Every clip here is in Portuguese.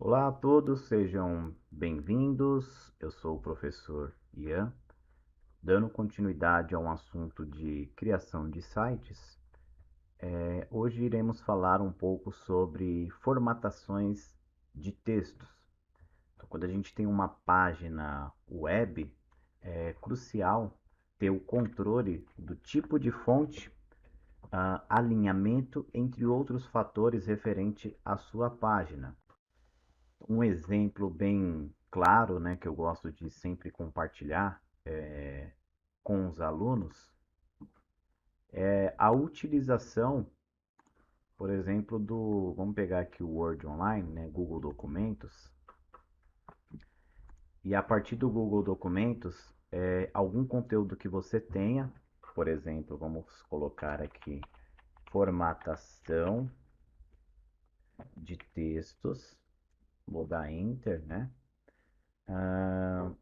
Olá a todos, sejam bem-vindos. Eu sou o professor Ian, dando continuidade a um assunto de criação de sites. Hoje iremos falar um pouco sobre formatações de textos. Então, quando a gente tem uma página web, é crucial ter o controle do tipo de fonte, alinhamento, entre outros fatores referente à sua página. Um exemplo bem claro, né, que eu gosto de sempre compartilhar com os alunos é a utilização, por exemplo, vamos pegar aqui o Word Online, né, Google Documentos, e a partir do Google Documentos, algum conteúdo que você tenha, por exemplo, vamos colocar aqui formatação de textos, vou dar Enter, né?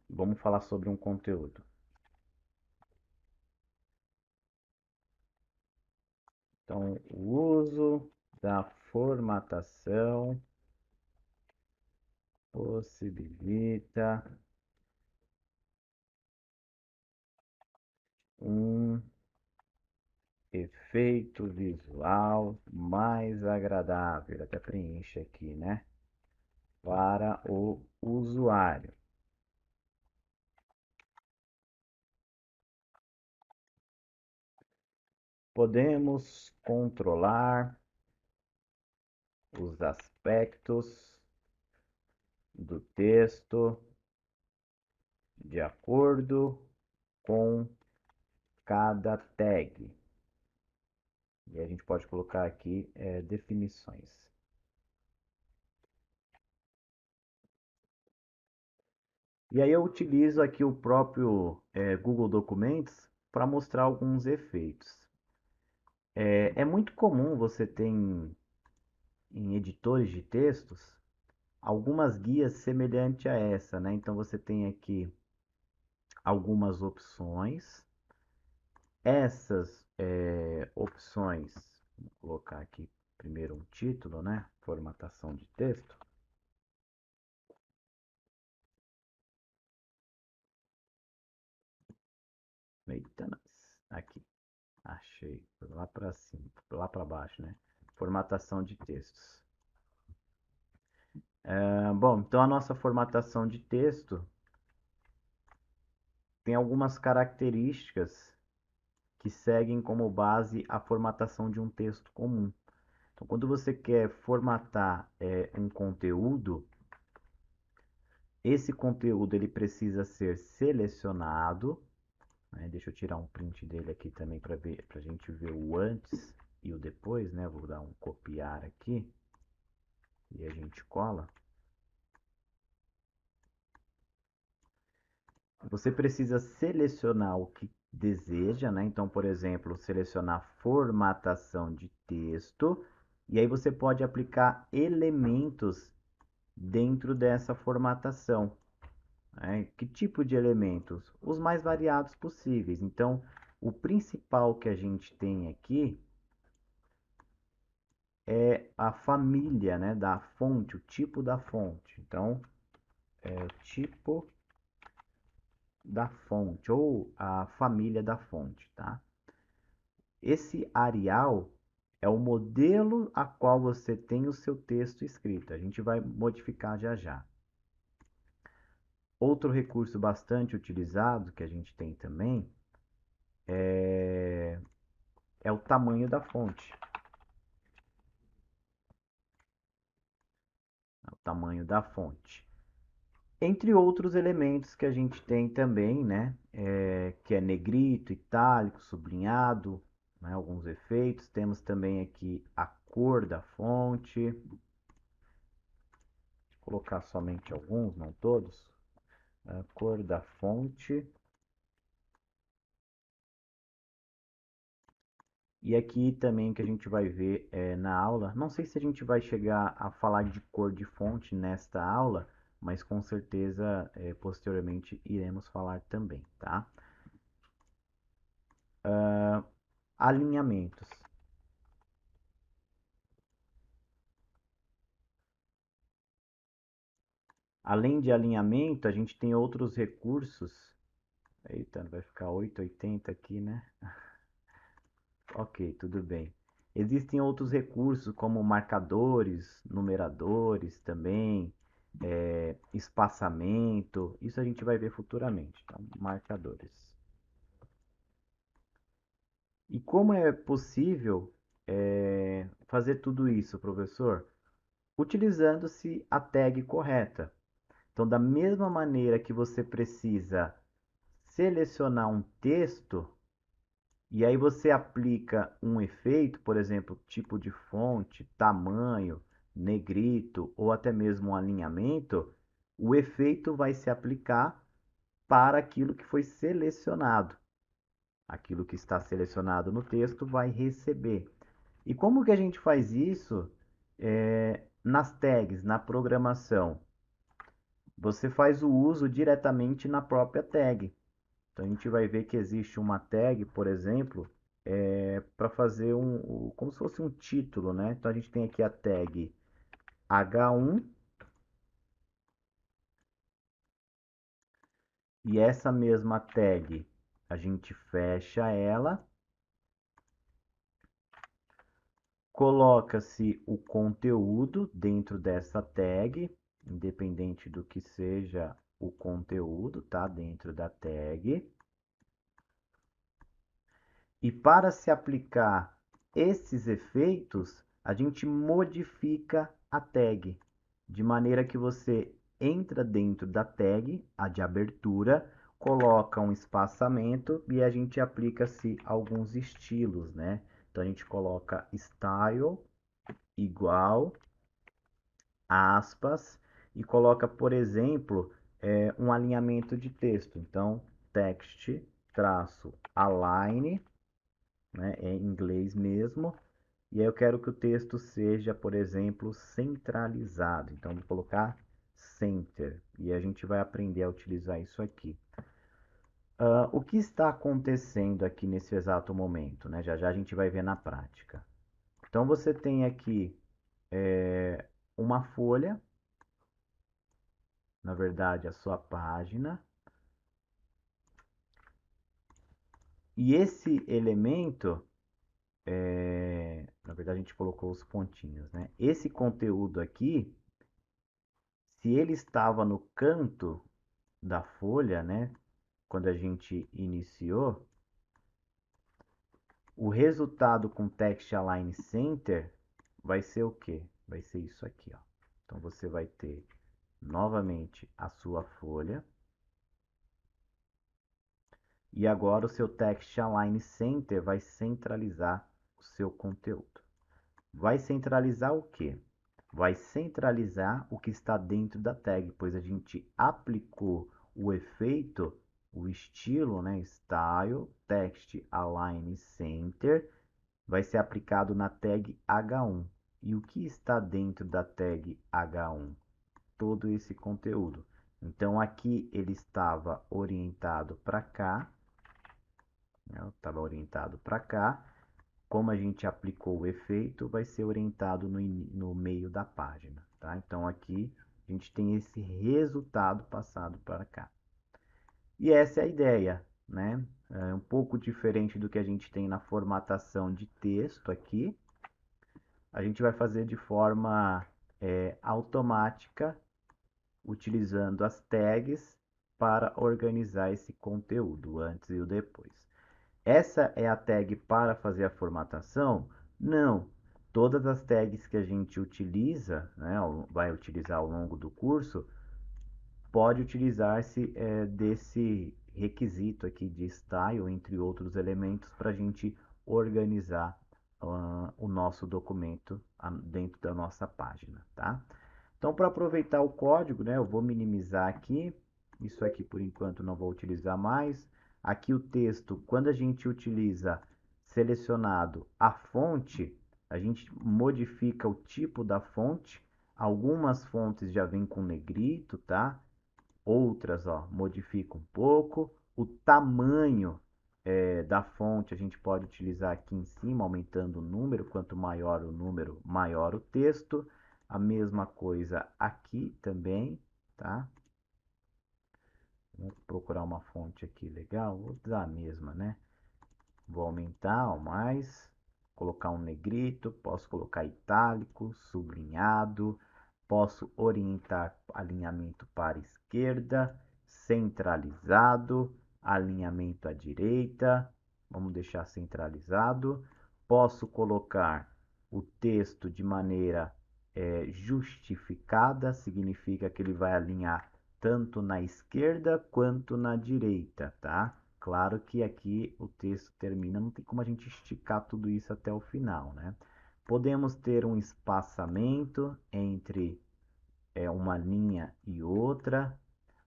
Vamos falar sobre um conteúdo. Então, o uso da formatação possibilita um efeito visual mais agradável. Até preenche aqui, né? Para o usuário. Podemos controlar os aspectos do texto de acordo com cada tag. E a gente pode colocar aqui definições. E aí eu utilizo aqui o próprio Google Documentos para mostrar alguns efeitos. É muito comum você ter em editores de textos algumas guias semelhantes a essa, né? Então você tem aqui algumas opções. Essas opções, vou colocar aqui primeiro um título, né? Formatação de texto. Eita, aqui, achei, lá para cima, lá para baixo, né? Formatação de textos. Bom, então a nossa formatação de texto tem algumas características que seguem como base a formatação de um texto comum. Então, quando você quer formatar um conteúdo, esse conteúdo ele precisa ser selecionado, né? Deixa eu tirar um print dele aqui também para ver, para a gente ver o antes e o depois, né? Vou dar um copiar aqui e a gente cola. Você precisa selecionar o que deseja, né? Então, por exemplo, selecionar formatação de texto, e aí você pode aplicar elementos dentro dessa formatação, né? Que tipo de elementos? Os mais variados possíveis. Então, o principal que a gente tem aqui é a família, né, da fonte, o tipo da fonte. Então, o tipo da fonte ou a família da fonte, tá? Esse Arial é o modelo a qual você tem o seu texto escrito. A gente vai modificar já já. Outro recurso bastante utilizado que a gente tem também é o tamanho da fonte. O tamanho da fonte. Entre outros elementos que a gente tem também, né? Que é negrito, itálico, sublinhado, né, alguns efeitos. Temos também aqui a cor da fonte. Vou colocar somente alguns, não todos. A cor da fonte. E aqui também que a gente vai ver na aula, não sei se a gente vai chegar a falar de cor de fonte nesta aula, mas com certeza posteriormente iremos falar também, tá? Alinhamentos. Além de alinhamento, a gente tem outros recursos. Eita, vai ficar 880 aqui, né? Ok, tudo bem. Existem outros recursos como marcadores, numeradores também, espaçamento. Isso a gente vai ver futuramente, tá? Marcadores. E como é possível fazer tudo isso, professor? Utilizando-se a tag correta. Então, da mesma maneira que você precisa selecionar um texto, e aí você aplica um efeito, por exemplo, tipo de fonte, tamanho, negrito ou até mesmo um alinhamento, o efeito vai se aplicar para aquilo que foi selecionado. Aquilo que está selecionado no texto vai receber. E como que a gente faz isso nas tags, na programação? Você faz o uso diretamente na própria tag. Então a gente vai ver que existe uma tag, por exemplo, para fazer como se fosse um título, né? Então a gente tem aqui a tag H1 e essa mesma tag a gente fecha ela, coloca-se o conteúdo dentro dessa tag, independente do que seja o conteúdo, tá? Dentro da tag. E para se aplicar esses efeitos, a gente modifica a tag, de maneira que você entra dentro da tag, a de abertura, coloca um espaçamento e a gente aplica-se alguns estilos, né? Então a gente coloca style igual aspas e coloca, por exemplo, um alinhamento de texto. Então, text traço align, né, em inglês mesmo. E aí eu quero que o texto seja, por exemplo, centralizado. Então, vou colocar center. E a gente vai aprender a utilizar isso aqui. O que está acontecendo aqui nesse exato momento, né? Já já a gente vai ver na prática. Então, você tem aqui uma folha, na verdade, a sua página. E esse elemento, na verdade, a gente colocou os pontinhos, né? Esse conteúdo aqui, se ele estava no canto da folha, né? Quando a gente iniciou, o resultado com Text Align Center vai ser o quê? Vai ser isso aqui, ó. Então você vai ter novamente a sua folha. E agora o seu Text Align Center vai centralizar o seu conteúdo. Vai centralizar o quê? Vai centralizar o que está dentro da tag, pois a gente aplicou o efeito, o estilo, né? Style, Text Align Center, vai ser aplicado na tag H1. E o que está dentro da tag H1? Todo esse conteúdo. Então aqui ele estava orientado para cá, né? Estava orientado para cá. Como a gente aplicou o efeito, vai ser orientado no meio da página, tá? Então aqui a gente tem esse resultado passado para cá. E essa é a ideia, né? É um pouco diferente do que a gente tem na formatação de texto aqui. A gente vai fazer de forma automática, utilizando as tags para organizar esse conteúdo, o antes e o depois. Essa é a tag para fazer a formatação? Não. Todas as tags que a gente utiliza, né, vai utilizar ao longo do curso, pode utilizar-se desse requisito aqui de style, entre outros elementos, para a gente organizar o nosso documento dentro da nossa página, tá? Então, para aproveitar o código, né, eu vou minimizar aqui. Isso aqui, por enquanto, não vou utilizar mais. Aqui o texto, quando a gente utiliza selecionado a fonte, a gente modifica o tipo da fonte. Algumas fontes já vêm com negrito, tá? Outras, ó, modifica um pouco. O tamanho da fonte a gente pode utilizar aqui em cima, aumentando o número. Quanto maior o número, maior o texto. A mesma coisa aqui também. tá? Vou procurar uma fonte aqui legal, vou usar a mesma, né? Vou aumentar ao mais, colocar um negrito, posso colocar itálico, sublinhado, posso orientar alinhamento para a esquerda, centralizado, alinhamento à direita, vamos deixar centralizado. Posso colocar o texto de maneira justificada, significa que ele vai alinhar tanto na esquerda quanto na direita, tá? Claro que aqui o texto termina, não tem como a gente esticar tudo isso até o final, né? Podemos ter um espaçamento entre uma linha e outra,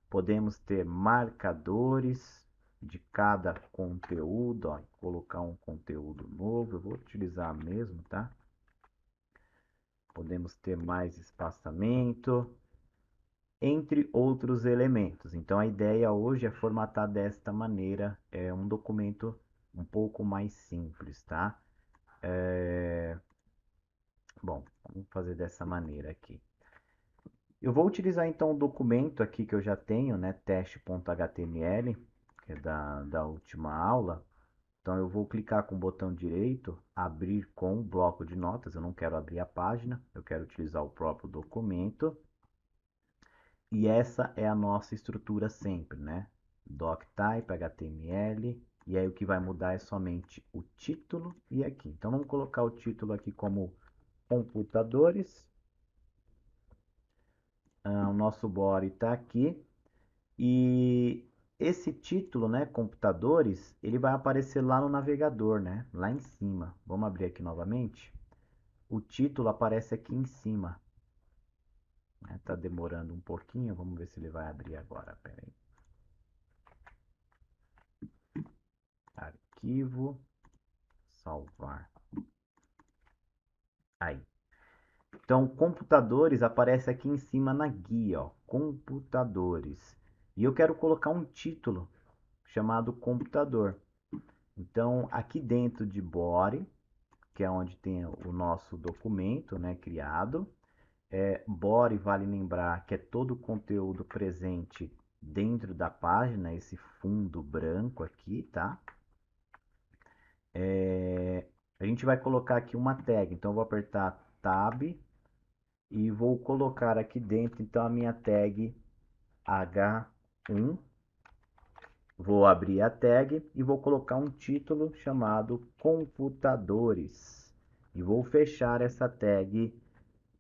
podemos ter marcadores de cada conteúdo, ó, colocar um conteúdo novo, eu vou utilizar mesmo, tá? Podemos ter mais espaçamento, entre outros elementos. Então a ideia hoje é formatar desta maneira um documento um pouco mais simples, tá? Bom, vamos fazer dessa maneira aqui. Eu vou utilizar então o documento aqui que eu já tenho, né? Teste.html, que é da última aula. Então eu vou clicar com o botão direito, abrir com o bloco de notas. Eu não quero abrir a página, eu quero utilizar o próprio documento. E essa é a nossa estrutura sempre, né? Doctype, HTML, e aí o que vai mudar é somente o título e aqui. Então vamos colocar o título aqui como computadores. O nosso body está aqui. E esse título, né, computadores, ele vai aparecer lá no navegador, né? Lá em cima. Vamos abrir aqui novamente. O título aparece aqui em cima. Tá demorando um pouquinho, vamos ver se ele vai abrir agora. Pera aí. Arquivo, salvar. Aí. Então, computadores aparece aqui em cima na guia, ó, computadores. E eu quero colocar um título chamado computador. Então, aqui dentro de body, que é onde tem o nosso documento, né, criado. Body, vale lembrar que é todo o conteúdo presente dentro da página, esse fundo branco aqui, tá? A gente vai colocar aqui uma tag, então eu vou apertar Tab e vou colocar aqui dentro então a minha tag H1. Vou abrir a tag e vou colocar um título chamado computadores e vou fechar essa tag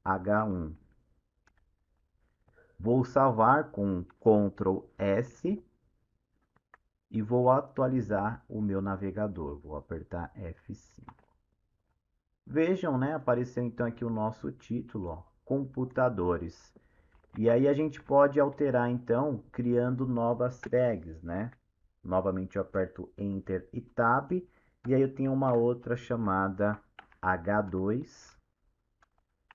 H1. Vou salvar com Ctrl S e vou atualizar o meu navegador. Vou apertar F5. Vejam, né? Apareceu então aqui o nosso título, ó, computadores. E aí a gente pode alterar então, criando novas tags, né? Novamente eu aperto Enter e Tab, e aí eu tenho uma outra chamada H2.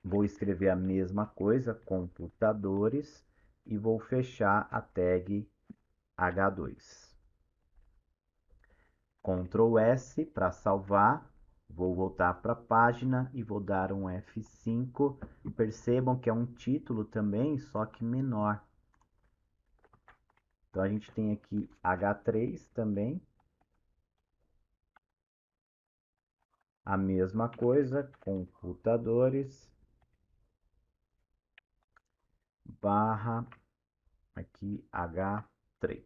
Vou escrever a mesma coisa, computadores, e vou fechar a tag H2. Ctrl S para salvar. Vou voltar para a página e vou dar um F5. Percebam que é um título também, só que menor. Então a gente tem aqui H3 também. A mesma coisa, computadores, barra, aqui H3.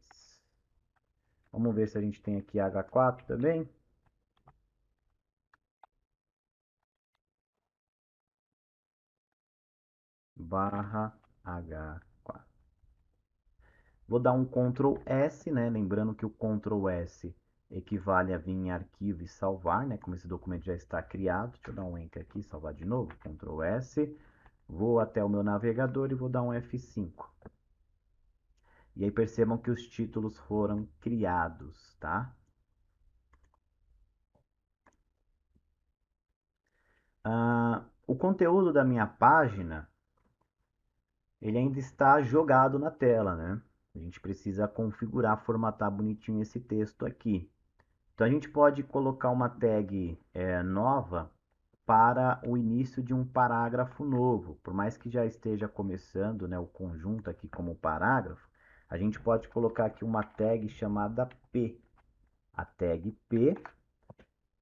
Vamos ver se a gente tem aqui H4 também. Barra H4. Vou dar um Ctrl S, né? Lembrando que o Ctrl S equivale a vir em arquivo e salvar, né? Como esse documento já está criado. Deixa eu dar um Enter aqui, salvar de novo. Ctrl S. Vou até o meu navegador e vou dar um F5. E aí percebam que os títulos foram criados, tá? O conteúdo da minha página, ele ainda está jogado na tela, né? A gente precisa configurar, formatar bonitinho esse texto aqui. Então a gente pode colocar uma tag nova para o início de um parágrafo novo. Por mais que já esteja começando, né, o conjunto aqui como parágrafo, a gente pode colocar aqui uma tag chamada P. A tag P.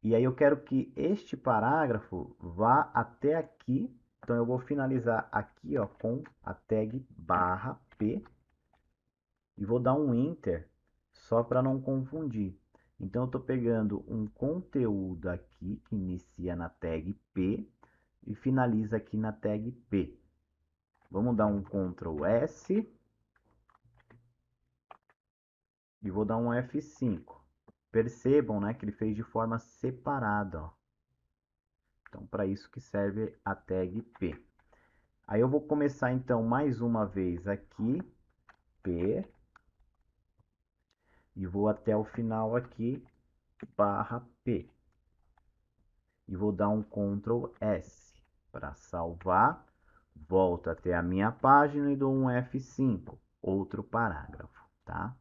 E aí eu quero que este parágrafo vá até aqui. Então eu vou finalizar aqui, ó, com a tag barra P e vou dar um Enter só para não confundir. Então eu estou pegando um conteúdo aqui que inicia na tag P e finaliza aqui na tag P. Vamos dar um Ctrl S e vou dar um F5. Percebam, né, que ele fez de forma separada, ó. Então, para isso que serve a tag P. Aí eu vou começar então mais uma vez aqui, P, e vou até o final aqui, barra P. E vou dar um Ctrl S para salvar, volto até a minha página e dou um F5, outro parágrafo, tá?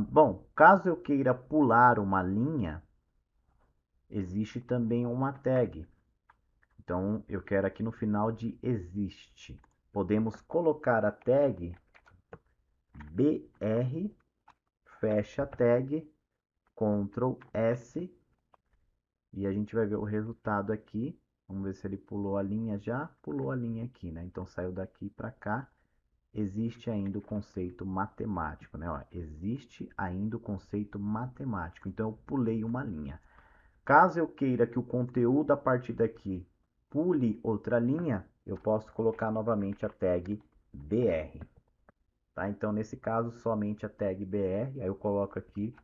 Bom, caso eu queira pular uma linha, existe também uma tag. Então, eu quero aqui no final de existe. Podemos colocar a tag BR, fecha a tag, Ctrl S, e a gente vai ver o resultado aqui. Vamos ver se ele pulou a linha já. Pulou a linha aqui, né? Então, saiu daqui para cá. Existe ainda o conceito matemático, né? Ó, existe ainda o conceito matemático. Então, eu pulei uma linha. Caso eu queira que o conteúdo a partir daqui pule outra linha, eu posso colocar novamente a tag BR. Tá? Então, nesse caso, somente a tag BR. Aí eu coloco aqui,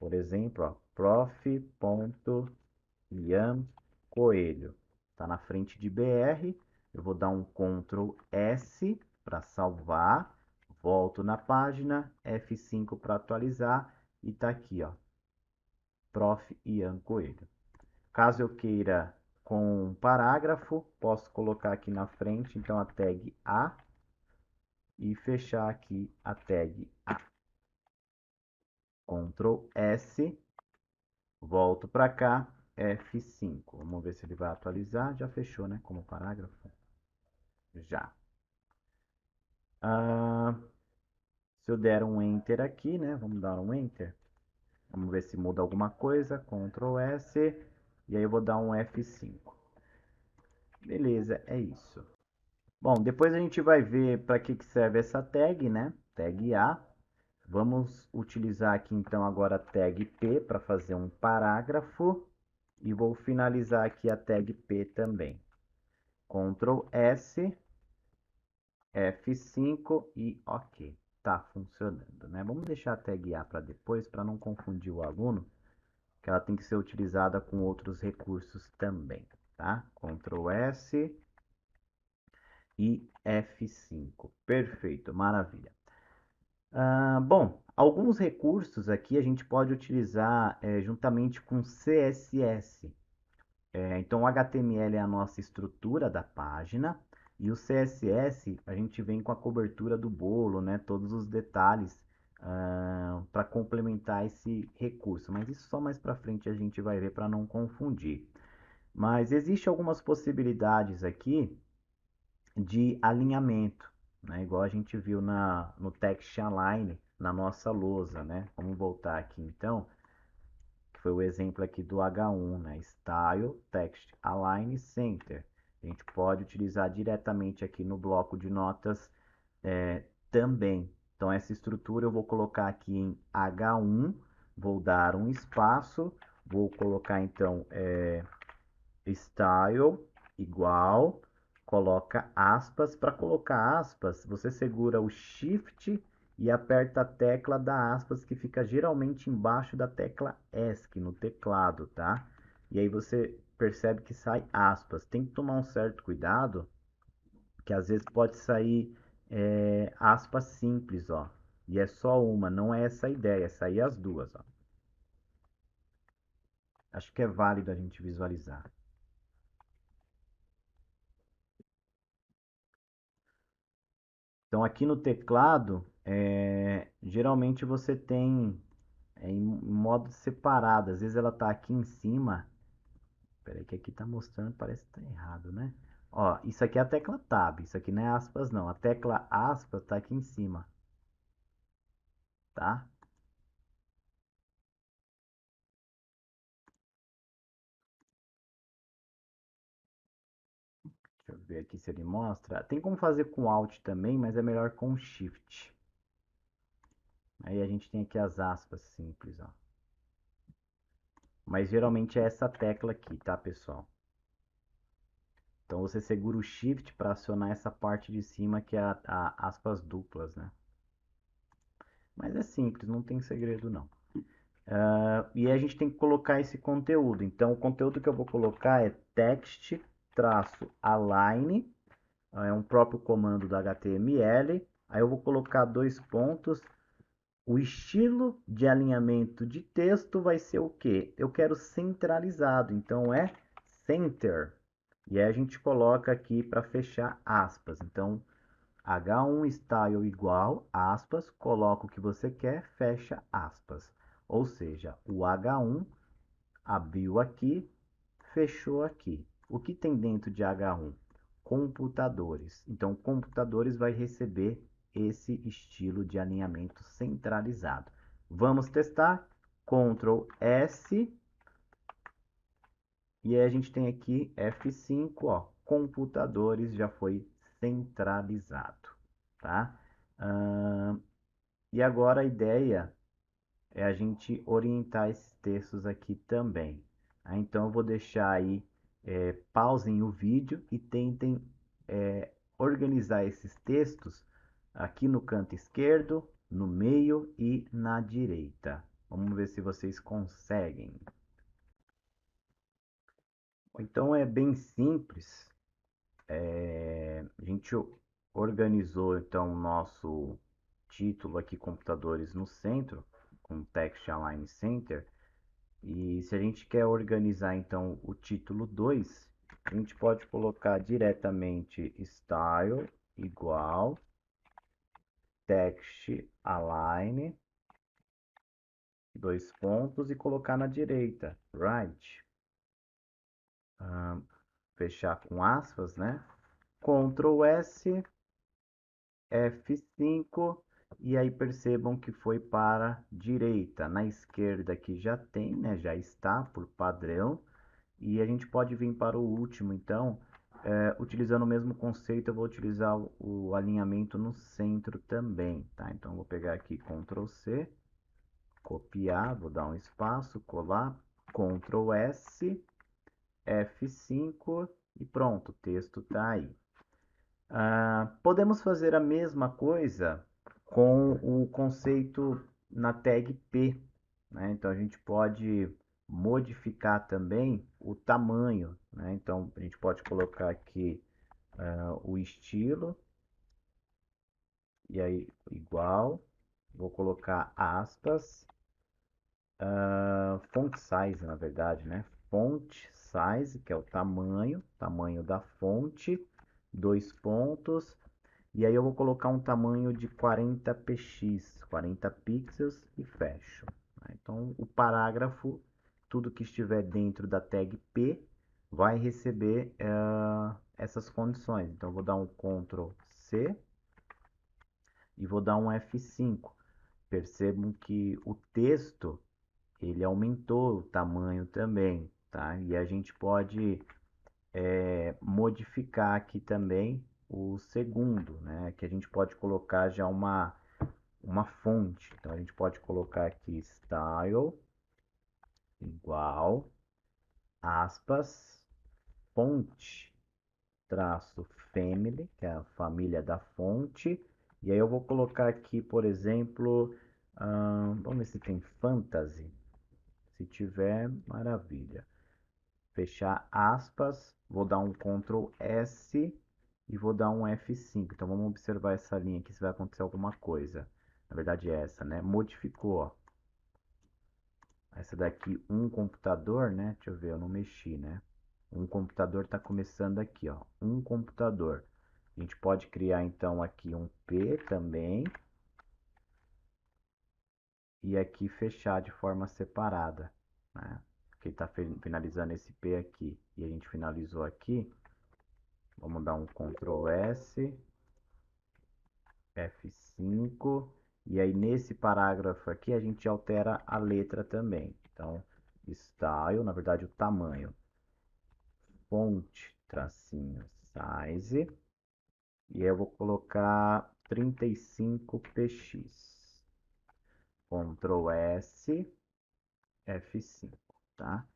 por exemplo, ó, prof.iancoelho. Está na frente de BR. Eu vou dar um Ctrl S para salvar. Volto na página, F5 para atualizar. E está aqui, ó, Prof. Ian Coelho. Caso eu queira com um parágrafo, posso colocar aqui na frente, então, a tag A e fechar aqui a tag A. Ctrl S, volto para cá, F5. Vamos ver se ele vai atualizar. Já fechou, né? Como parágrafo. Já. Se eu der um Enter aqui, né? Vamos dar um Enter. Vamos ver se muda alguma coisa. Ctrl S. E aí eu vou dar um F5. Beleza, é isso. Bom, depois a gente vai ver para que serve essa tag, né? Tag A. Vamos utilizar aqui então agora a tag P para fazer um parágrafo. E vou finalizar aqui a tag P também. Ctrl S, F5 e OK. Tá funcionando, né? Vamos deixar a tag A para depois, para não confundir o aluno, que ela tem que ser utilizada com outros recursos também, tá? Ctrl S e F5. Perfeito, maravilha. Bom, alguns recursos aqui a gente pode utilizar juntamente com CSS. Então, o HTML é a nossa estrutura da página e o CSS a gente vem com a cobertura do bolo, né? Todos os detalhes para complementar esse recurso. Mas isso só mais para frente a gente vai ver para não confundir. Mas existe algumas possibilidades aqui de alinhamento, né? Igual a gente viu no Text Align, na nossa lousa, né? Vamos voltar aqui então, que foi o exemplo aqui do H1, né? Style, Text Align, Center. A gente pode utilizar diretamente aqui no bloco de notas também. Então, essa estrutura eu vou colocar aqui em H1, vou dar um espaço, vou colocar então style igual, coloca aspas. Para colocar aspas, você segura o Shift e aperta a tecla da aspas, que fica geralmente embaixo da tecla ESC no teclado, tá? E aí você percebe que sai aspas. Tem que tomar um certo cuidado, que às vezes pode sair aspas simples, ó. E é só uma, não é essa a ideia, é sair as duas, ó. Acho que é válido a gente visualizar. Então, aqui no teclado, geralmente você tem em modo separado. Às vezes ela está aqui em cima Espera aí que aqui tá mostrando, parece que tá errado, né? Ó, isso aqui é a tecla Tab, isso aqui não é aspas não. A tecla aspas tá aqui em cima, tá? Deixa eu ver aqui se ele mostra. Tem como fazer com Alt também, mas é melhor com Shift. Aí a gente tem aqui as aspas simples, ó. Mas geralmente é essa tecla aqui, tá, pessoal? Então você segura o Shift para acionar essa parte de cima que é a aspas duplas, né? Mas é simples, não tem segredo não. E a gente tem que colocar esse conteúdo. Então o conteúdo que eu vou colocar é text-align, é um próprio comando do HTML. Aí eu vou colocar dois pontos. O estilo de alinhamento de texto vai ser o quê? Eu quero centralizado, então é center. E aí a gente coloca aqui para fechar aspas. Então, H1 style igual, aspas, coloca o que você quer, fecha aspas. Ou seja, o H1 abriu aqui, fechou aqui. O que tem dentro de H1? Computadores. Então, computadores vai receber esse estilo de alinhamento centralizado. Vamos testar. Ctrl S. E aí a gente tem aqui F5, ó, computadores já foi centralizado, tá? E agora a ideia é a gente orientar esses textos aqui também. Então eu vou deixar aí, pausem o vídeo e tentem organizar esses textos aqui no canto esquerdo, no meio e na direita. Vamos ver se vocês conseguem. Então é bem simples. A gente organizou então o nosso título aqui, computadores no centro, com Text Align Center. E se a gente quer organizar então o título 2, a gente pode colocar diretamente style igual text align, dois pontos e colocar na direita, right. Fechar com aspas, né? Ctrl S, F5 e aí percebam que foi para a direita. Na esquerda aqui já tem, né? Já está por padrão. E a gente pode vir para o último, então, utilizando o mesmo conceito, eu vou utilizar o alinhamento no centro também, tá? Então, eu vou pegar aqui Ctrl C, copiar, vou dar um espaço, colar, Ctrl S, F5 e pronto, o texto está aí. Podemos fazer a mesma coisa com o conceito na tag P, né? Então a gente pode modificar também o tamanho, né? Então a gente pode colocar aqui o estilo e aí igual, vou colocar aspas, font size na verdade, né? Font size, que é o tamanho da fonte, dois pontos. E aí eu vou colocar um tamanho de 40 px, 40 pixels e fecho. Então o parágrafo, tudo que estiver dentro da tag P, vai receber essas condições. Então eu vou dar um Ctrl C e vou dar um F5. Percebam que o texto ele aumentou o tamanho também, tá? E a gente pode modificar aqui também o segundo, né? Que a gente pode colocar já uma fonte. Então a gente pode colocar aqui style igual aspas fonte traço family, que é a família da fonte. E aí eu vou colocar aqui, por exemplo, vamos ver se tem fantasy. Se tiver, maravilha. Fechar aspas, vou dar um Ctrl S e vou dar um F5. Então vamos observar essa linha aqui se vai acontecer alguma coisa. Na verdade é essa, né? Modificou, ó. Essa daqui, um computador, né? Deixa eu ver, eu não mexi, né? Um computador está começando aqui, ó. Um computador. A gente pode criar então aqui um P também. E aqui fechar de forma separada, né? porque está finalizando esse P aqui, e a gente finalizou aqui, vamos dar um Ctrl S, F5, e aí nesse parágrafo aqui a gente altera a letra também. Então, style, na verdade o tamanho, font, tracinho, size, e aí eu vou colocar 35px. Ctrl S, F5, tá?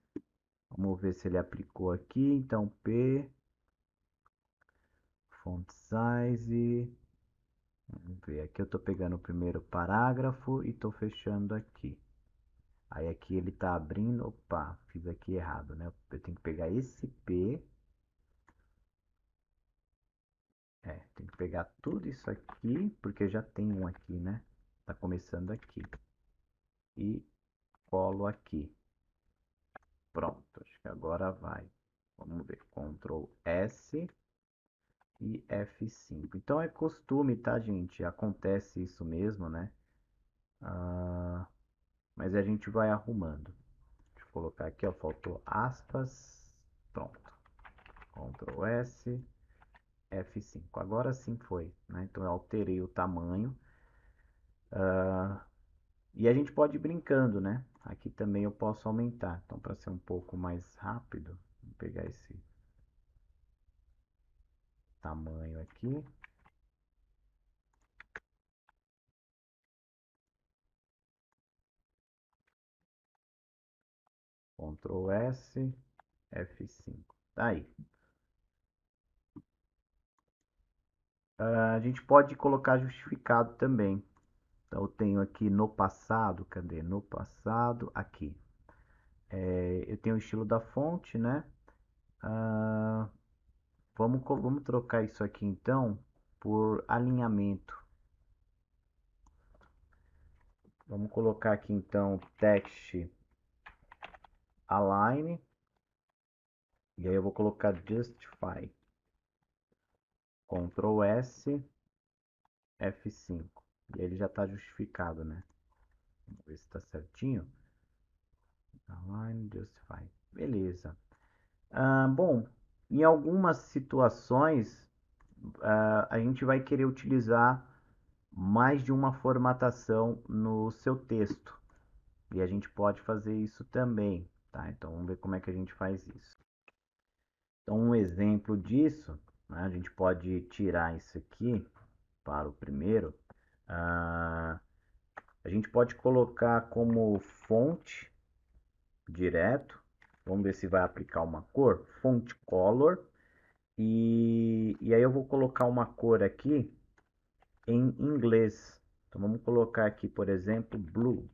Vamos ver se ele aplicou aqui. Então, P, font size. Vamos ver, aqui eu estou pegando o primeiro parágrafo e estou fechando aqui. Aí aqui ele está abrindo, opa, fiz aqui errado, né? Eu tenho que pegar esse P, tem que pegar tudo isso aqui, porque já tem um aqui, né? Tá começando aqui. E colo aqui. Pronto, acho que agora vai. Vamos ver, Ctrl S e F5. Então é costume, tá, gente? Acontece isso mesmo, né? Mas a gente vai arrumando. Deixa eu colocar aqui, ó, faltou aspas. Pronto. Ctrl S, F5. Agora sim foi, né? Então eu alterei o tamanho. E a gente pode ir brincando, né? Aqui também eu posso aumentar. Então, para ser um pouco mais rápido, vou pegar esse tamanho aqui. Ctrl S, F5. Tá aí. A gente pode colocar justificado também. Então, eu tenho aqui no passado, cadê? No passado, aqui. Eu tenho o estilo da fonte, né? Ah, vamos trocar isso aqui então por alinhamento. Vamos colocar aqui então text align. E aí eu vou colocar justify. Ctrl S, F5. E ele já está justificado, né? Vamos ver se está certinho. Align, justify. Beleza. Bom, em algumas situações a gente vai querer utilizar mais de uma formatação no seu texto. E a gente pode fazer isso também, tá? Então vamos ver como é que a gente faz isso. Então um exemplo disso, né, a gente pode tirar isso aqui para o primeiro. A gente pode colocar como fonte direto. Vamos ver se vai aplicar uma cor. Font color. E aí eu vou colocar uma cor aqui em inglês. Então vamos colocar aqui, por exemplo, blue.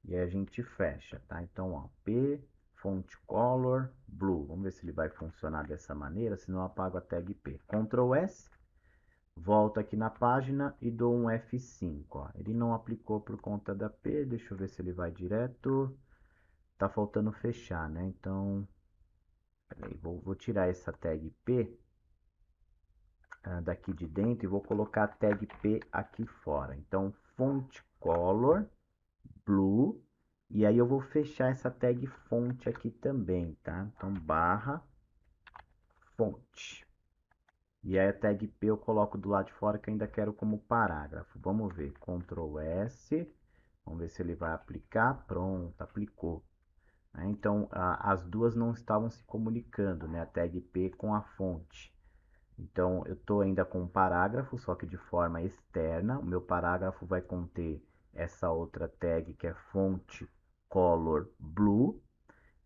E aí a gente fecha, tá? Então, ó, P, font color, blue. Vamos ver se ele vai funcionar dessa maneira, senão eu apago a tag P. Ctrl S, volto aqui na página e dou um F5, ó. Ele não aplicou por conta da P, deixa eu ver se ele vai direto. Tá faltando fechar, né? Então, peraí, vou tirar essa tag P daqui de dentro e vou colocar a tag P aqui fora. Então, font color, blue, e aí eu vou fechar essa tag fonte aqui também, tá? Então, barra fonte. E aí a tag P eu coloco do lado de fora que eu ainda quero como parágrafo. Vamos ver, Ctrl S, vamos ver se ele vai aplicar. Pronto, aplicou. Então, as duas não estavam se comunicando, né? A tag P com a fonte. Então, eu estou ainda com um parágrafo, só que de forma externa. O meu parágrafo vai conter essa outra tag que é fonte color blue.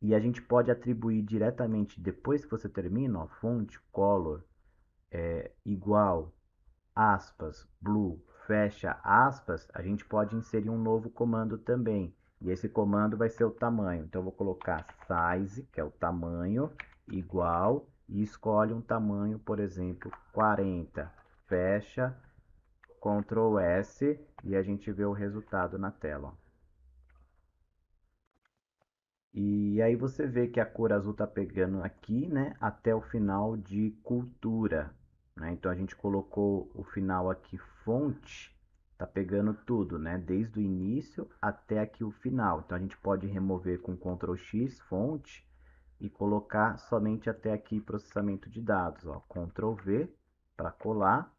E a gente pode atribuir diretamente, depois que você termina, ó, fonte color igual, aspas, blue, fecha aspas, a gente pode inserir um novo comando também. E esse comando vai ser o tamanho. Então, eu vou colocar size, que é o tamanho, igual, e escolhe um tamanho, por exemplo, 40. Fecha, Ctrl S, e a gente vê o resultado na tela. Ó. E aí você vê que a cor azul está pegando aqui, né, até o final de cultura. Né? Então a gente colocou o final aqui fonte Tá pegando tudo, né? Desde o início até aqui o final. Então a gente pode remover com Ctrl X, fonte, e colocar somente até aqui processamento de dados. Ó. Ctrl V para colar,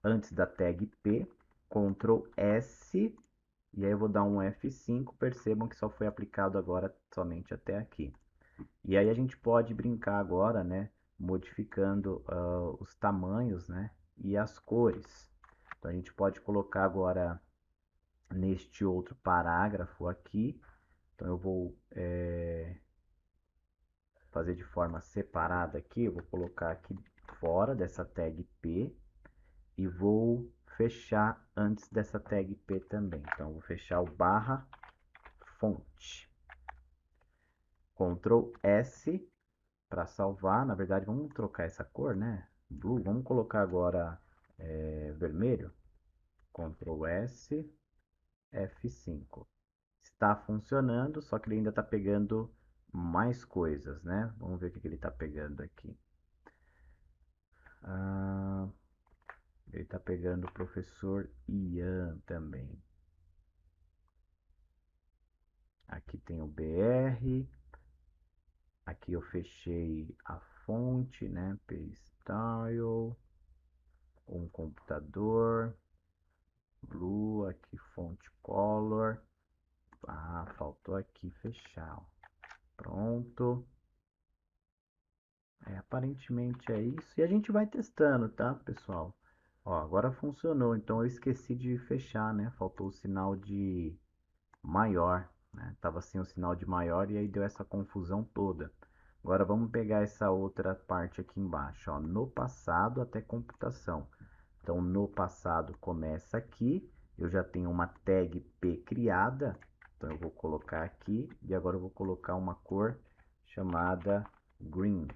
antes da tag P, Ctrl S, e aí eu vou dar um F5, percebam que só foi aplicado agora somente até aqui. E aí a gente pode brincar agora, né, modificando os tamanhos, né, e as cores. Então a gente pode colocar agora neste outro parágrafo aqui. Então eu vou fazer de forma separada aqui. Eu vou colocar aqui fora dessa tag P e vou fechar antes dessa tag P também. Então eu vou fechar o barra fonte. Ctrl S para salvar. Na verdade, vamos trocar essa cor, né? Blue. Vamos colocar agora vermelho. Ctrl S, F5. Está funcionando, só que ele ainda está pegando mais coisas, né? Vamos ver o que ele está pegando aqui. Ah, ele está pegando o professor Ian também. Aqui tem o BR. Aqui eu fechei a fonte, né? Style, um computador, blue, aqui fonte color. Ah, faltou aqui fechar. Ó. Pronto. Aparentemente é isso. E a gente vai testando, tá, pessoal? Ó, agora funcionou. Então eu esqueci de fechar, né? Faltou o sinal de maior, né? Tava sem o sinal de maior e aí deu essa confusão toda. Agora vamos pegar essa outra parte aqui embaixo, ó, no passado até computação. Então no passado começa aqui, eu já tenho uma tag P criada, então eu vou colocar aqui e agora eu vou colocar uma cor chamada green.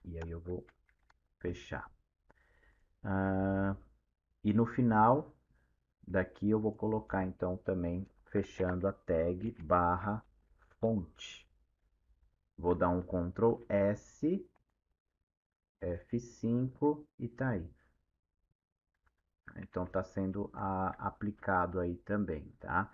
E aí eu vou fechar. E no final daqui eu vou colocar então também fechando a tag barra fonte. Vou dar um Ctrl S, F5 e tá aí. Então está sendo aplicado aí também, tá?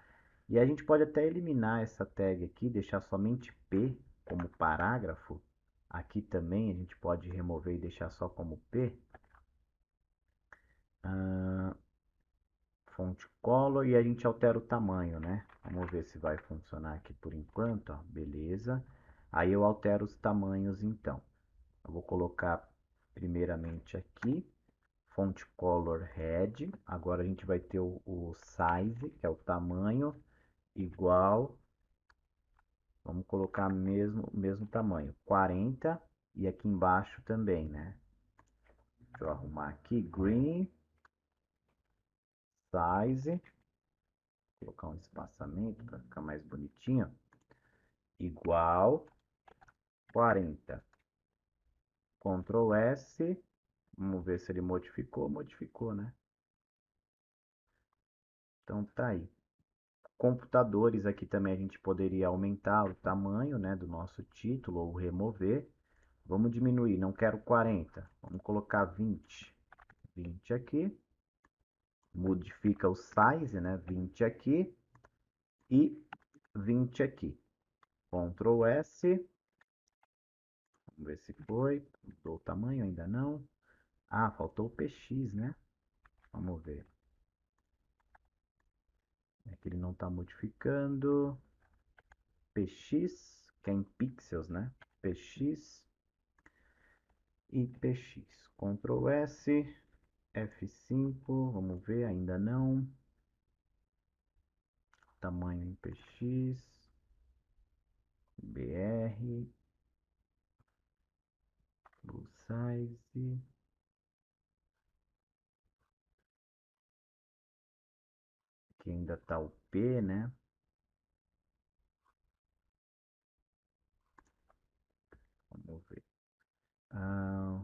E a gente pode até eliminar essa tag aqui, deixar somente P como parágrafo. Aqui também a gente pode remover e deixar só como P. Fonte color e a gente altera o tamanho, né? Vamos ver se vai funcionar aqui por enquanto, ó. Beleza. Aí eu altero os tamanhos então. Eu vou colocar primeiramente aqui, fonte color red. Agora a gente vai ter o size, que é o tamanho, igual. Vamos colocar mesmo tamanho, 40. E aqui embaixo também, né? Deixa eu arrumar aqui, green, size. Colocar um espaçamento para ficar mais bonitinho. Igual 40. Ctrl S. Vamos ver se ele modificou. Modificou, né? Então tá aí. Computadores aqui também a gente poderia aumentar o tamanho, né, do nosso título ou remover. Vamos diminuir, não quero 40. Vamos colocar 20. 20 aqui. Modifica o size, né? 20 aqui e 20 aqui. Ctrl S. Vamos ver se foi. Mudou o tamanho, ainda não. Ah, faltou o PX, né? Vamos ver. É que ele não está modificando. PX, que é em pixels, né? PX e PX. Ctrl S, F5, vamos ver, ainda não. Tamanho em PX, BR, Blue Size. Aqui ainda está o P, né? Vamos ver.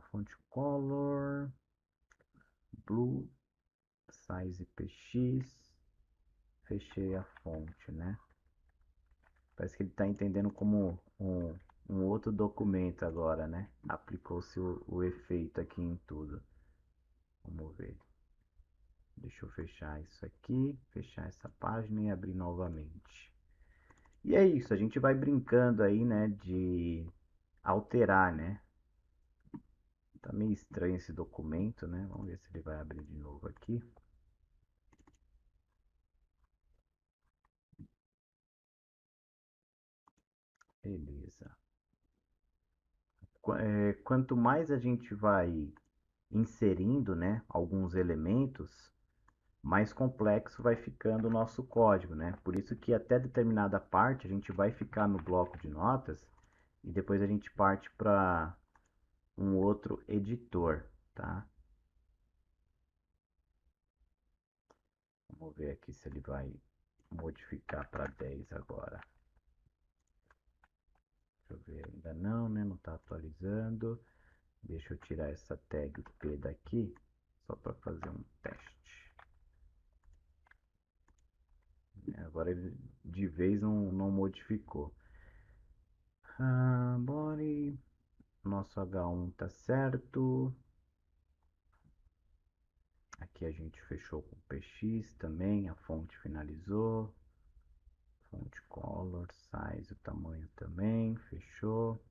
Font color, blue, size PX, fechei a fonte, né? Parece que ele está entendendo como um outro documento agora, né? Aplicou-se o efeito aqui em tudo. Vamos ver. Deixa eu fechar isso aqui, fechar essa página e abrir novamente. E é isso, a gente vai brincando aí, né, de alterar, né? Tá meio estranho esse documento, né? Vamos ver se ele vai abrir de novo aqui. Beleza. Quanto mais a gente vai inserindo, né, alguns elementos, mais complexo vai ficando o nosso código, né? Por isso que até determinada parte a gente vai ficar no bloco de notas e depois a gente parte para um outro editor, tá? Vamos ver aqui se ele vai modificar para 10 agora. Deixa eu ver, ainda não, né? Não está atualizando. Deixa eu tirar essa tag P daqui, só para fazer um teste. Agora ele de vez não modificou. Body, nosso H1 tá certo. Aqui a gente fechou com PX também, a fonte finalizou. Fonte color, size, o tamanho também, fechou.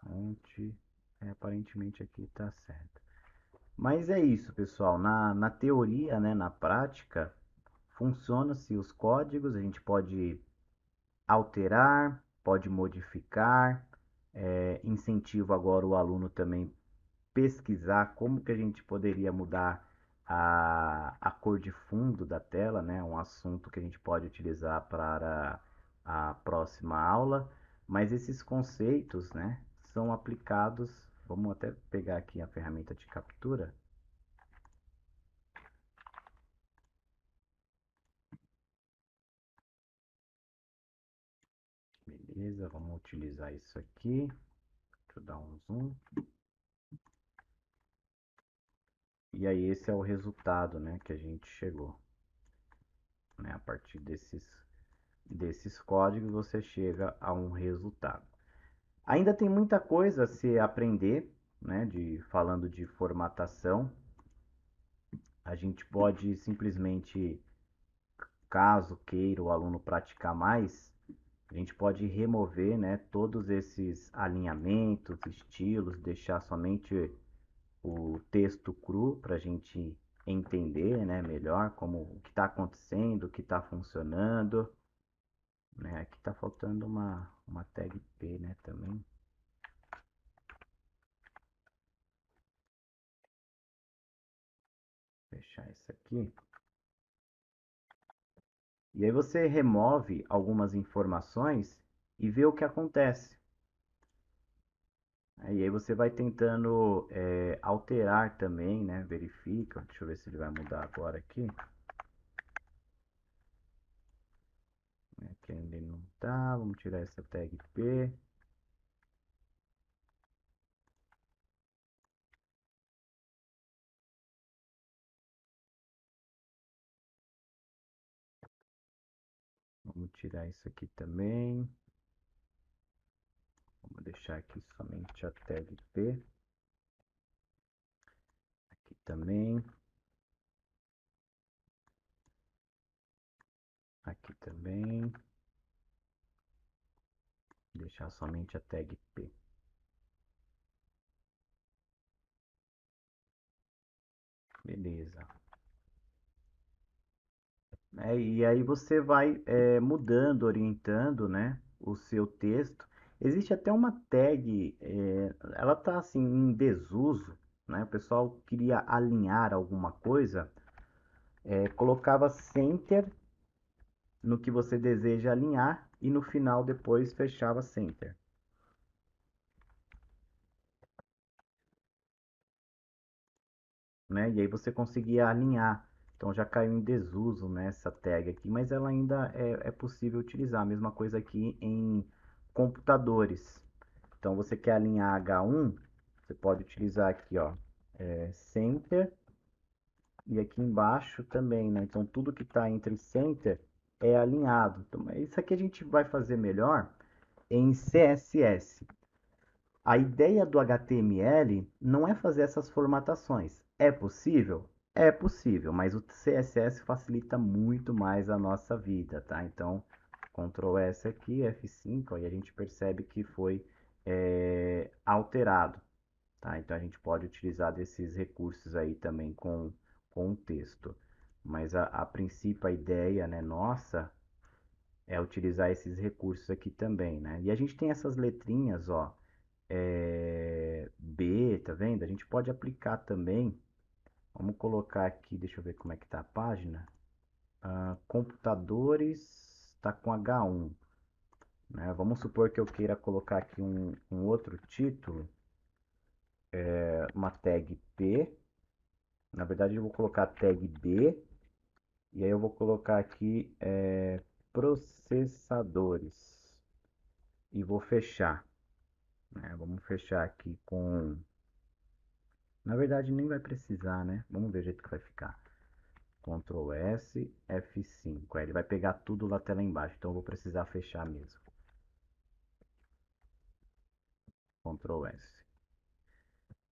Fonte, aparentemente aqui tá certo. Mas é isso, pessoal. Na teoria, né, na prática, funciona-se os códigos, a gente pode alterar, pode modificar, incentivo agora o aluno também pesquisar como que a gente poderia mudar a cor de fundo da tela, né? Um assunto que a gente pode utilizar para a próxima aula, mas esses conceitos, né, são aplicados. Vamos até pegar aqui a ferramenta de captura. Beleza, vamos utilizar isso aqui. Deixa eu dar um zoom. E aí esse é o resultado, né, que a gente chegou. Né? A partir desses códigos você chega a um resultado. Ainda tem muita coisa a se aprender, né, falando de formatação. A gente pode simplesmente, caso queira o aluno praticar mais, a gente pode remover, né, todos esses alinhamentos, estilos, deixar somente o texto cru para a gente entender, né, melhor como o que está acontecendo, o que está funcionando. Né? Aqui está faltando uma tag P, né, também. Fechar isso aqui. E aí você remove algumas informações e vê o que acontece. E aí você vai tentando alterar também, né? Verifica. Deixa eu ver se ele vai mudar agora aqui. Aqui ainda não tá. Vamos tirar essa tag P. Vamos tirar isso aqui também. Vamos deixar aqui somente a tag P. Aqui também. Aqui também. Deixar somente a tag P. Beleza. E aí você vai mudando, orientando, né, o seu texto. Existe até uma tag, ela está assim em desuso, né? O pessoal queria alinhar alguma coisa, colocava center no que você deseja alinhar e no final depois fechava center, né? E aí você conseguia alinhar. Então já caiu em desuso, né, essa tag aqui, mas ela ainda é possível utilizar. A mesma coisa aqui em computadores. Então você quer alinhar H1, você pode utilizar aqui, ó, Center e aqui embaixo também, né? Então tudo que está entre Center é alinhado. Então, isso aqui a gente vai fazer melhor em CSS. A ideia do HTML não é fazer essas formatações. É possível? É possível, mas o CSS facilita muito mais a nossa vida, tá? Então, Ctrl S aqui, F5, aí a gente percebe que foi alterado, tá? Então a gente pode utilizar desses recursos aí também com o texto. Mas a princípio a ideia, né, nossa, é utilizar esses recursos aqui também, né? E a gente tem essas letrinhas, ó, B, tá vendo? A gente pode aplicar também. Vamos colocar aqui, deixa eu ver como é que tá a página. Computadores está com H1, né? Vamos supor que eu queira colocar aqui um outro título, uma tag P. Na verdade, eu vou colocar tag B e aí eu vou colocar aqui processadores e vou fechar, né? Vamos fechar aqui com. Na verdade, nem vai precisar, né? Vamos ver o jeito que vai ficar. Ctrl S, F5. Aí ele vai pegar tudo lá até lá embaixo. Então eu vou precisar fechar mesmo. Ctrl S.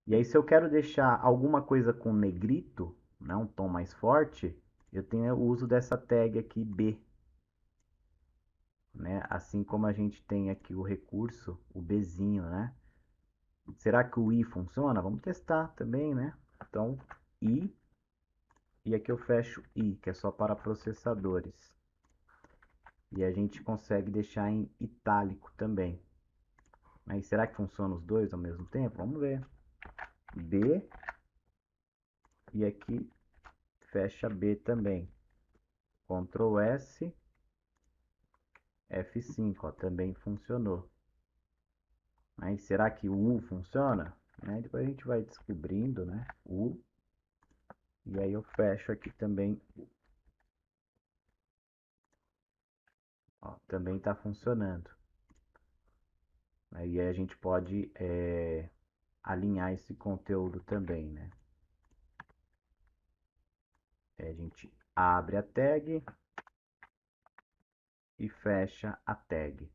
E aí, se eu quero deixar alguma coisa com negrito, né, um tom mais forte, eu tenho o uso dessa tag aqui B. Né? Assim como a gente tem aqui o recurso, o Bzinho, né? Será que o I funciona? Vamos testar também, né? Então, I, e aqui eu fecho I, que é só para processadores. E a gente consegue deixar em itálico também. Mas será que funciona os dois ao mesmo tempo? Vamos ver. B, e aqui fecha B também. Ctrl S, F5, ó, também funcionou. Mas será que o U funciona? Né? Depois a gente vai descobrindo, né? U, e aí eu fecho aqui também. Ó, também está funcionando. Aí a gente pode alinhar esse conteúdo também, né? A gente abre a tag e fecha a tag.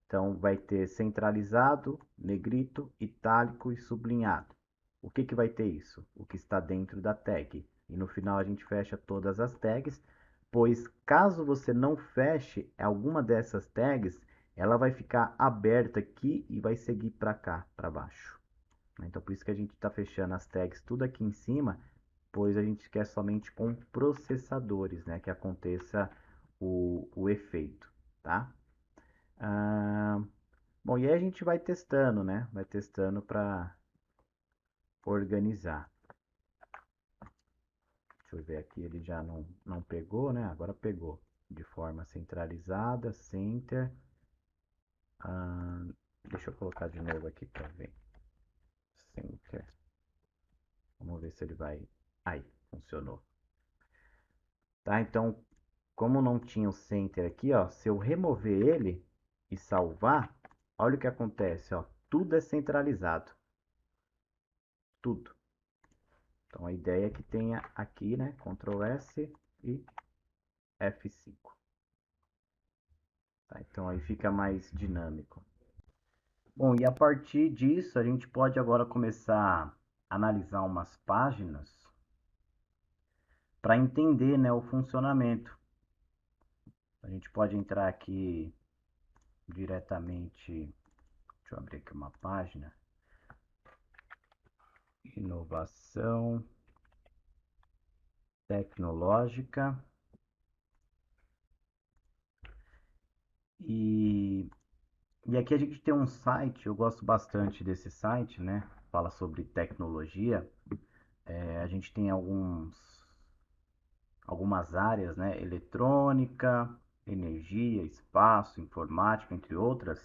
Então vai ter centralizado, negrito, itálico e sublinhado. O que vai ter isso? O que está dentro da tag. E no final a gente fecha todas as tags, pois caso você não feche alguma dessas tags, ela vai ficar aberta aqui e vai seguir para cá, para baixo. Então por isso que a gente está fechando as tags tudo aqui em cima, pois a gente quer somente com processadores, né, que aconteça o efeito, tá? Ah, bom, e aí a gente vai testando, né? Vai testando para organizar. Deixa eu ver aqui, ele já não pegou, né? Agora pegou. De forma centralizada, center. Ah, deixa eu colocar de novo aqui para ver. Center. Vamos ver se ele vai. Aí, funcionou. Tá? Então, como não tinha o center aqui, ó, se eu remover ele e salvar, olha o que acontece, ó. Tudo é centralizado. Tudo. Então a ideia é que tenha aqui, né, Ctrl S e F5. Tá? Então aí fica mais dinâmico. Bom, e a partir disso a gente pode agora começar a analisar umas páginas para entender, né, o funcionamento. A gente pode entrar aqui diretamente, deixa eu abrir aqui uma página, inovação tecnológica e E aqui a gente tem um site, eu gosto bastante desse site, né? Fala sobre tecnologia. A gente tem algumas áreas, né? Eletrônica, energia, espaço, informática, entre outras.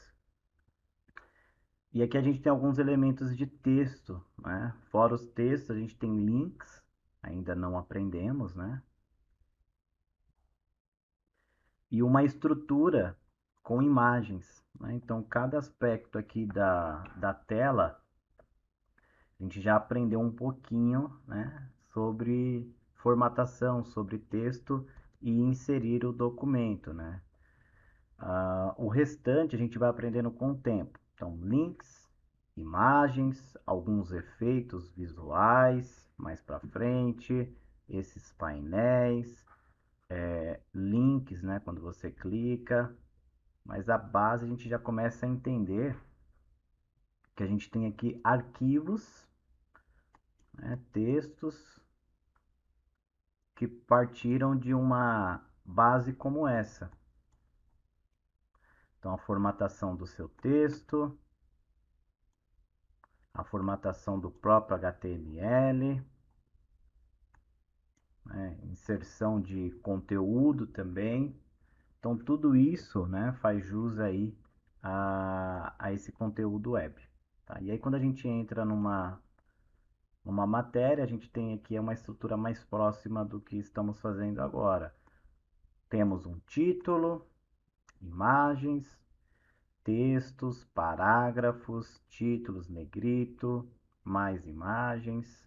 E aqui a gente tem alguns elementos de texto, né? Fora os textos, a gente tem links, ainda não aprendemos, né? E uma estrutura com imagens, né? Então, cada aspecto aqui da tela a gente já aprendeu um pouquinho, né, sobre formatação, sobre texto e inserir o documento, né? O restante a gente vai aprendendo com o tempo. Então, links, imagens, alguns efeitos visuais mais para frente, esses painéis, links, né, quando você clica, mas a base a gente já começa a entender que a gente tem aqui arquivos, né, textos que partiram de uma base como essa. Então, a formatação do seu texto, a formatação do próprio HTML, né, inserção de conteúdo também. Então, tudo isso, né, faz jus aí a esse conteúdo web. Tá? E aí, quando a gente entra numa matéria, a gente tem aqui uma estrutura mais próxima do que estamos fazendo agora. Temos um título, imagens, textos, parágrafos, títulos negrito, mais imagens.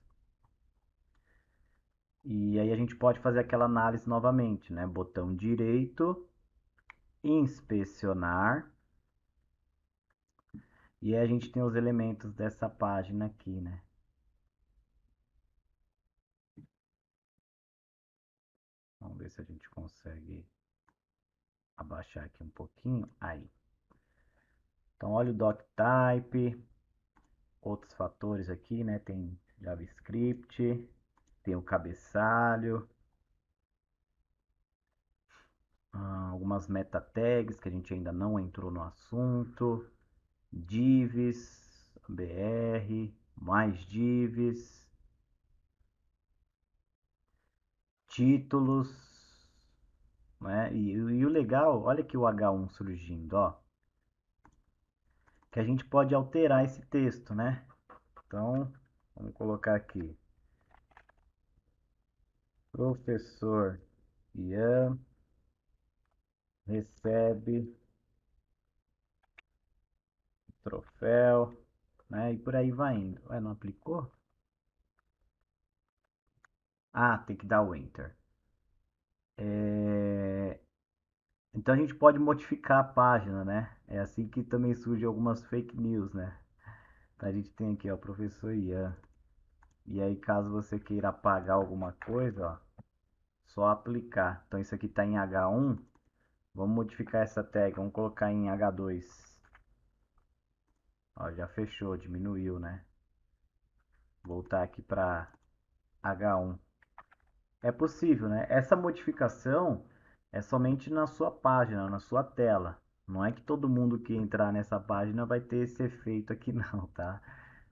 E aí a gente pode fazer aquela análise novamente, né? Botão direito, inspecionar. E aí a gente tem os elementos dessa página aqui, né? Vamos ver se a gente consegue abaixar aqui um pouquinho. Aí. Então, olha o doctype, outros fatores aqui, né? Tem JavaScript, tem o cabeçalho, algumas meta tags que a gente ainda não entrou no assunto, divs, br, mais divs, títulos, né? E o legal, olha aqui o H1 surgindo, ó, que a gente pode alterar esse texto, né? Então, vamos colocar aqui, professor Ian recebe troféu, né? E por aí vai indo. Ué, não aplicou? Ah, tem que dar o Enter. Então a gente pode modificar a página, né? É assim que também surgem algumas fake news, né? Então a gente tem aqui, ó, professor Ian. E aí, caso você queira apagar alguma coisa, ó, só aplicar. Então isso aqui está em H1. Vamos modificar essa tag, vamos colocar em H2. Ó, já fechou, diminuiu, né? Voltar aqui para H1. É possível, né? Essa modificação é somente na sua página, na sua tela. Não é que todo mundo que entrar nessa página vai ter esse efeito aqui não, tá?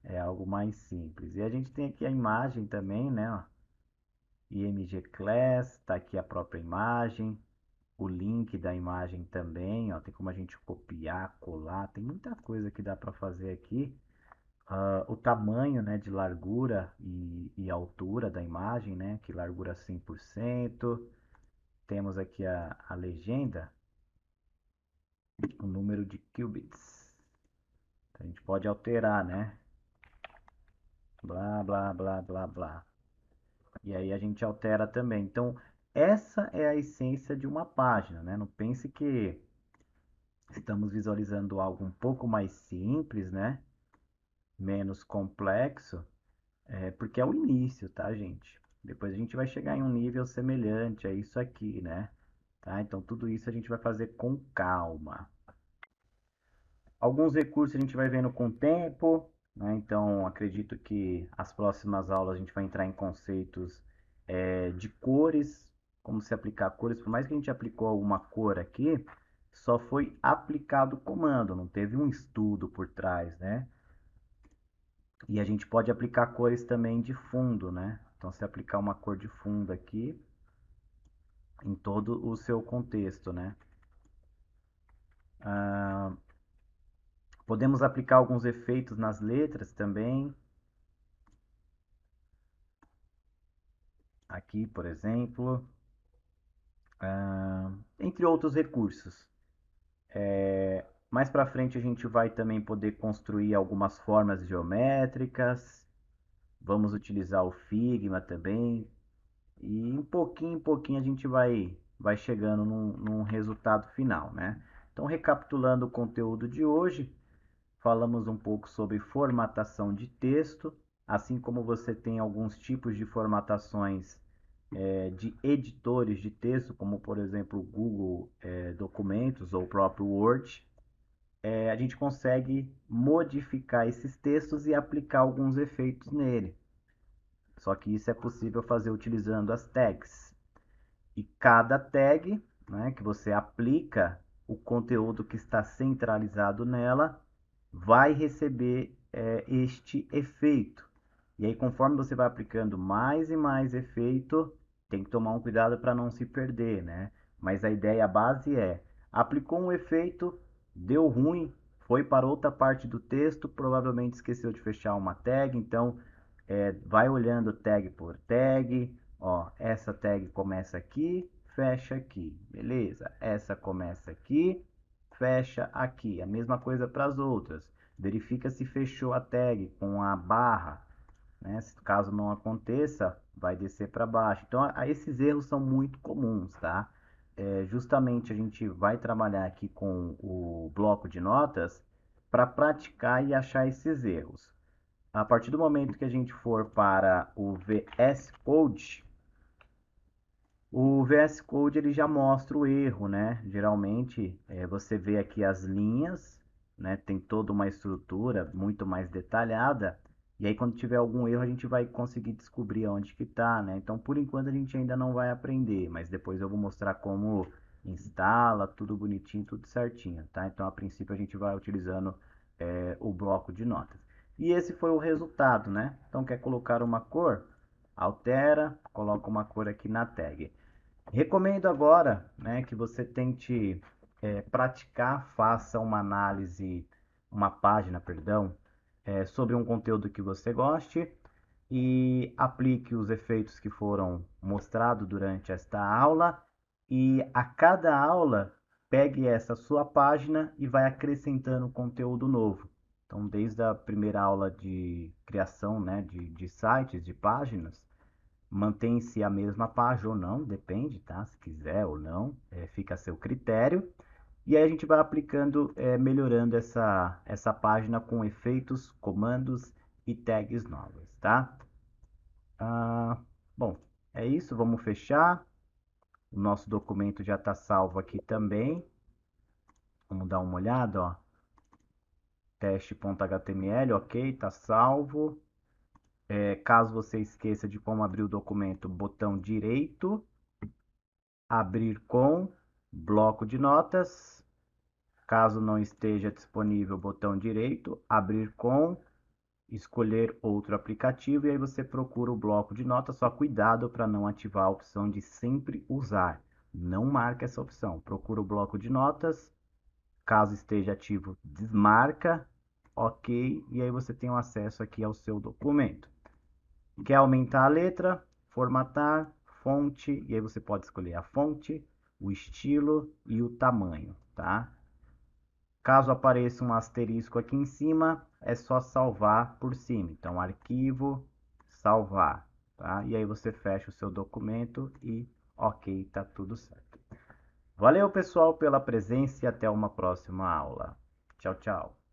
É algo mais simples. E a gente tem aqui a imagem também, né? Ó, IMG Class, tá aqui a própria imagem, o link da imagem também, ó, tem como a gente copiar, colar, tem muita coisa que dá para fazer aqui. O tamanho, né, de largura e altura da imagem, né, que largura 100%. Temos aqui a legenda, o número de qubits. A gente pode alterar, né? Blá, blá, blá, blá, blá. E aí a gente altera também. Então, essa é a essência de uma página, né? Não pense que estamos visualizando algo um pouco mais simples, né? Menos complexo, porque é o início, tá, gente? Depois a gente vai chegar em um nível semelhante a isso aqui, né? Tá? Então, tudo isso a gente vai fazer com calma. Alguns recursos a gente vai vendo com o tempo, né? Então acredito que as próximas aulas a gente vai entrar em conceitos de cores, como se aplicar cores. Por mais que a gente aplicou alguma cor aqui, só foi aplicado o comando, não teve um estudo por trás, né? E a gente pode aplicar cores também de fundo, né? Então se aplicar uma cor de fundo aqui em todo o seu contexto, né? Podemos aplicar alguns efeitos nas letras também. Aqui, por exemplo, entre outros recursos. Mais para frente a gente vai também poder construir algumas formas geométricas. Vamos utilizar o Figma também. E em pouquinho a gente vai chegando num resultado final, né? Então, recapitulando o conteúdo de hoje, falamos um pouco sobre formatação de texto, assim como você tem alguns tipos de formatações de editores de texto, como por exemplo o Google Documentos ou o próprio Word. A gente consegue modificar esses textos e aplicar alguns efeitos nele. Só que isso é possível fazer utilizando as tags. E cada tag, né, que você aplica o conteúdo que está centralizado nela, vai receber este efeito. E aí, conforme você vai aplicando mais e mais efeito, tem que tomar um cuidado para não se perder, né? Mas a ideia base é: aplicou um efeito, deu ruim, foi para outra parte do texto, provavelmente esqueceu de fechar uma tag, então vai olhando tag por tag. Ó, essa tag começa aqui, fecha aqui, beleza? Essa começa aqui, fecha aqui. A mesma coisa para as outras. Verifica se fechou a tag com a barra, né? Se caso não aconteça, vai descer para baixo. Então, esses erros são muito comuns, tá? Justamente a gente vai trabalhar aqui com o bloco de notas para praticar e achar esses erros. A partir do momento que a gente for para o VS Code, o VS Code ele já mostra o erro, né? Geralmente você vê aqui as linhas, né? Tem toda uma estrutura muito mais detalhada. E aí quando tiver algum erro a gente vai conseguir descobrir onde que está, né? Então por enquanto a gente ainda não vai aprender, mas depois eu vou mostrar como instala, tudo bonitinho, tudo certinho, tá? Então a princípio a gente vai utilizando o bloco de notas. E esse foi o resultado, né? Então quer colocar uma cor? Altera, coloca uma cor aqui na tag. Recomendo agora, né, que você tente praticar, faça uma análise, uma página, perdão, sobre um conteúdo que você goste e aplique os efeitos que foram mostrados durante esta aula e a cada aula pegue essa sua página e vai acrescentando conteúdo novo. Então, desde a primeira aula de criação, né, de sites, de páginas, mantém-se a mesma página ou não, depende, tá? Se quiser ou não, fica a seu critério. E aí a gente vai aplicando, melhorando essa página com efeitos, comandos e tags novas, tá? Ah, bom, é isso, vamos fechar. O nosso documento já está salvo aqui também. Vamos dar uma olhada, ó. Teste.html, ok, está salvo. Caso você esqueça de como abrir o documento, botão direito, abrir com bloco de notas. Caso não esteja disponível, botão direito, abrir com, escolher outro aplicativo e aí você procura o bloco de notas. Só cuidado para não ativar a opção de sempre usar. Não marca essa opção. Procura o bloco de notas. Caso esteja ativo, desmarca. Ok. E aí você tem o acesso aqui ao seu documento. Quer aumentar a letra? Formatar, fonte, e aí você pode escolher a fonte, o estilo e o tamanho, tá? Caso apareça um asterisco aqui em cima, é só salvar por cima. Então, arquivo, salvar, tá? E aí você fecha o seu documento e ok, tá tudo certo. Valeu, pessoal, pela presença e até uma próxima aula. Tchau, tchau.